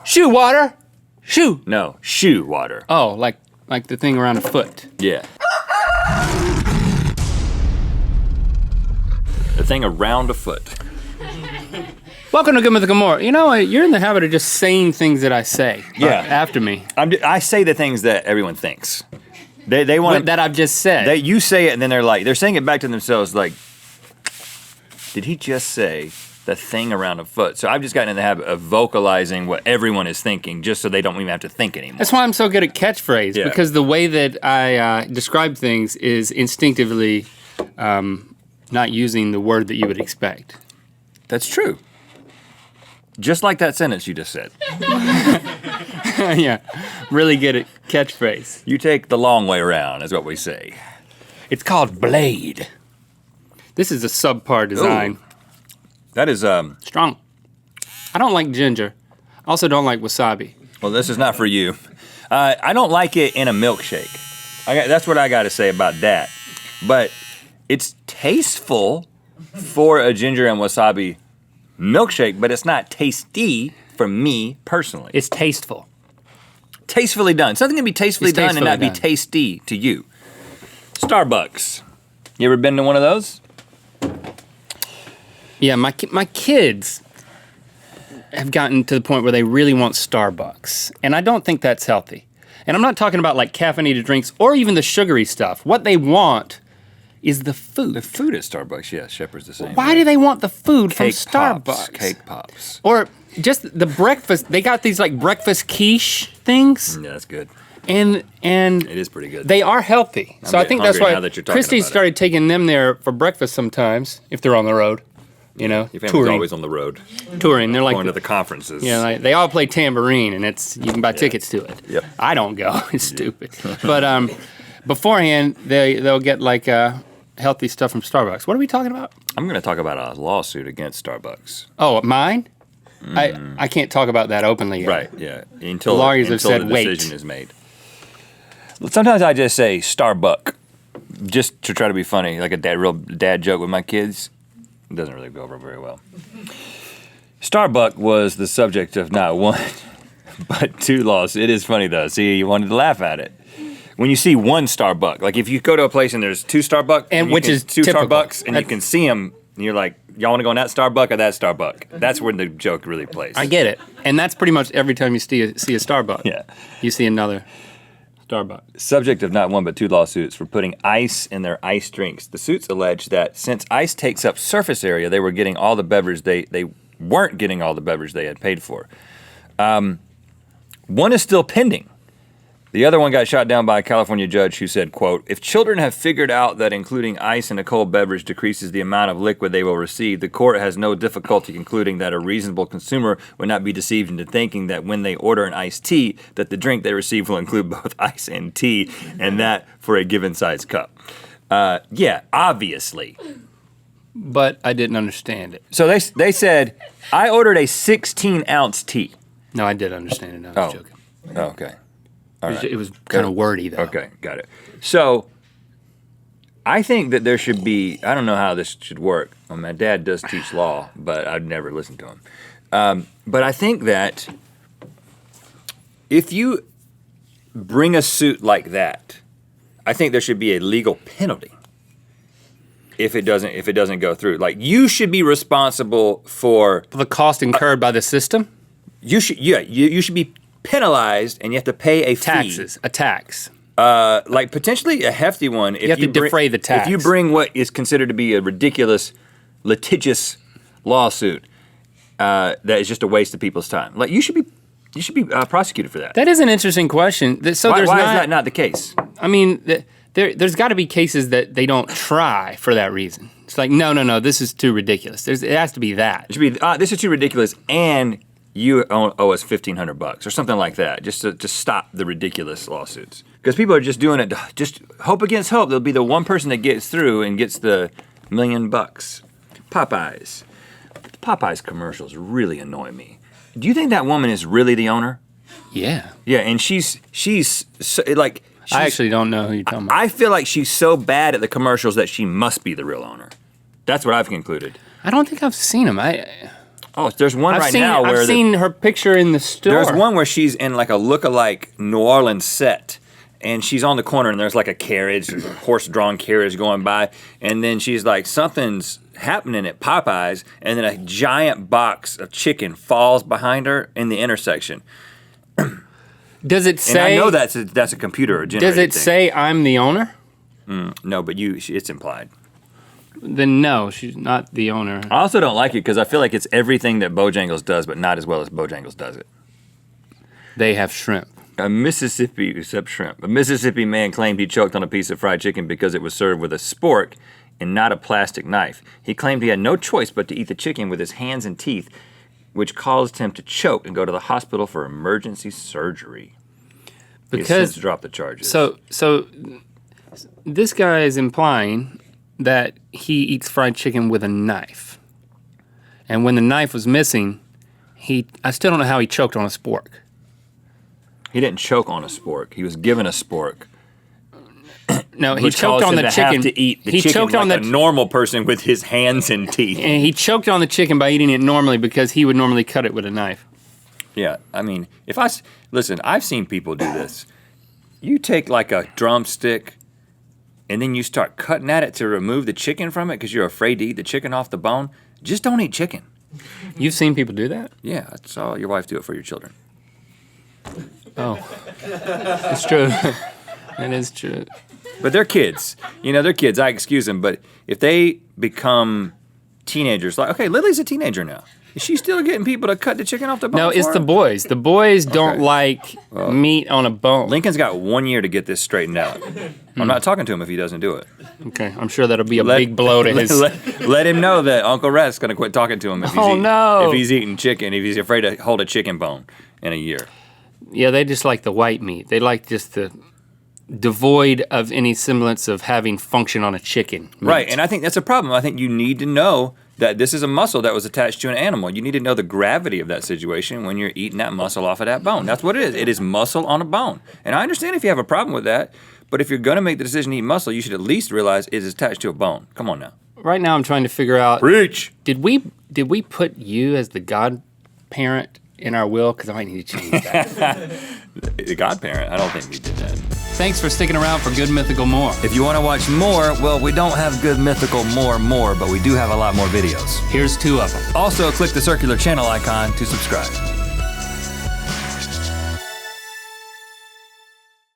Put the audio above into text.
Shoe water. Shoe. No, shoe water. Oh, like the thing around a foot. Yeah. The thing around a foot. Welcome to Good Mythical More. You know, you're in the habit of just saying things that I say. Yeah. After me. I say the things that everyone thinks. They want that I've just said. You say it and then they're saying it back to themselves like, did he just say the thing around a foot? So I've just gotten in the habit of vocalizing what everyone is thinking just so they don't even have to think anymore. That's why I'm so good at catchphrase, because the way that I describe things is instinctively not using the word that you would expect. That's true. Just like that sentence you just said. Yeah, really good at catchphrase. You take the long way around, is what we say. It's called Blade. This is a subpar design. Ooh. That is strong. I don't like ginger. I also don't like wasabi. Well, this is not for you. I don't like it in a milkshake. That's what I got to say about that. But it's tasteful for a ginger and wasabi milkshake, but it's not tasty for me personally. It's tasteful. Tastefully done. Something can be tastefully done and not be tasty to you. Starbucks. You ever been to one of those? Yeah, my kids have gotten to the point where they really want Starbucks, and I don't think that's healthy. And I'm not talking about like caffeinated drinks or even the sugary stuff. What they want is the food. The food at Starbucks, yeah, Shepherd's the same. Why do they want the food from Starbucks? Pops, cake pops. Or just the breakfast. They got these like breakfast quiche things. Yeah, that's good. And it is pretty good. They are healthy. So I think that's why Christy started it. taking them there for breakfast sometimes if they're on the road. You know, your family's touring. always on the road. Touring. They're like going to the conferences. Yeah, like, they all play tambourine, and you can buy tickets to it. Yep. I don't go. It's stupid. But beforehand, they'll get like healthy stuff from Starbucks. What are we talking about? I'm going to talk about a lawsuit against Starbucks. Oh, mine? I can't talk about that openly yet. Right. Yeah. Until the lawyers have said the decision is made. Sometimes I just say Starbuck, just to try to be funny, like a real dad joke with my kids. It doesn't really go over very well. Starbuck was the subject of not one, but two lawsuits. It is funny though. See, you wanted to laugh at it. When you see one Starbuck, like if you go to a place and there's two Starbucks, and which is two typical. Starbucks, and you can see them, and you're like, y'all want to go in that Starbuck or that Starbuck? That's where the joke really plays. I get it, and that's pretty much every time you see a Starbuck. Yeah, you see another Starbucks. Subject of not one but two lawsuits for putting ice in their ice drinks. The suits allege that since ice takes up surface area, they were getting all the beverage they weren't getting all the beverage they had paid for. One is still pending. The other one got shot down by a California judge who said, quote, if children have figured out that including ice in a cold beverage decreases the amount of liquid they will receive, the court has no difficulty concluding that a reasonable consumer would not be deceived into thinking that when they order an iced tea, that the drink they receive will include both ice and tea, and that for a given size cup. Yeah, obviously. But I didn't understand it. So they said, I ordered a 16-ounce tea. No, I did understand it. I was joking. Oh, okay. It was kind of wordy, though. Okay, got it. So, I think that there should be, I don't know how this should work. Well, my dad does teach law, but I'd never listen to him. But I think that if you bring a suit like that, I think there should be a legal penalty if it doesn't go through. Like, you should be responsible for the cost incurred by the system? You should be penalized, and you have to pay a fee. A tax. Like potentially a hefty one. If you have to defray the tax. If you bring what is considered to be a ridiculous, litigious lawsuit that is just a waste of people's time, like you should be prosecuted for that. That is an interesting question. So why is that not the case? I mean, there's got to be cases that they don't try for that reason. It's like no, this is too ridiculous. It has to be that. It should be this is too ridiculous, and you owe us $1,500 or something like that, just to stop the ridiculous lawsuits. Because people are just doing it, just hope against hope. There'll be the one person that gets through and gets the $1 million. Popeyes. The Popeyes commercials really annoy me. Do you think that woman is really the owner? Yeah. Yeah, and she's so, like... I actually don't know who you're talking about. I feel like she's so bad at the commercials that she must be the real owner. That's what I've concluded. I don't think I've seen them. Oh, there's one now where I've seen her picture in the store. There's one where she's in like a look-alike New Orleans set, and she's on the corner, and there's like a carriage, a horse-drawn carriage going by, and then she's like, something's happening at Popeyes, and then a giant box of chicken falls behind her in the intersection. Does it say? And I know that's a computer generated Does it say I'm the owner? No, but it's implied. Then no, she's not the owner. I also don't like it because I feel like it's everything that Bojangles does, but not as well as Bojangles does it. They have shrimp. Except shrimp. A Mississippi man claimed he choked on a piece of fried chicken because it was served with a spork and not a plastic knife. He claimed he had no choice but to eat the chicken with his hands and teeth, which caused him to choke and go to the hospital for emergency surgery. Because he has since dropped the charges. So this guy is implying that he eats fried chicken with a knife. And when the knife was missing, I still don't know how he choked on a spork. He didn't choke on a spork. He was given a spork. No, he choked on the chicken. Have to eat the chicken choked like on a normal person with his hands and teeth. And he choked on the chicken by eating it normally because he would normally cut it with a knife. Yeah, I mean, listen, I've seen people do this. You take like a drumstick and then you start cutting at it to remove the chicken from it because you're afraid to eat the chicken off the bone. Just don't eat chicken. You've seen people do that? Yeah, I saw your wife do it for your children. Oh, it's true. It is true. But they're kids. They're kids. I excuse them. But if they become teenagers, like, okay, Lily's a teenager now. Is she still getting people to cut the chicken off the bone? No, it's the boys. The boys don't like meat on a bone. Lincoln's got 1 year to get this straightened out. I'm not talking to him if he doesn't do it. Okay, I'm sure that'll be a big blow to his... Let him know that Uncle Rhett's going to quit talking to him if he's eating chicken, if he's afraid to hold a chicken bone in a year. Yeah, they just like the white meat. They like just the devoid of any semblance of having function on a chicken meat. Right, and I think that's a problem. I think you need to know that this is a muscle that was attached to an animal. You need to know the gravity of that situation when you're eating that muscle off of that bone. That's what it is. It is muscle on a bone. And I understand if you have a problem with that, but if you're going to make the decision to eat muscle, you should at least realize it is attached to a bone. Come on now. Right now I'm trying to figure out... Preach! Did we put you as the godparent in our will? Because I might need to change that. The godparent? I don't think we did that. Thanks for sticking around for Good Mythical More. If you want to watch more, well, we don't have Good Mythical more, but we do have a lot more videos. Here's 2 of them. Also, click the circular channel icon to subscribe.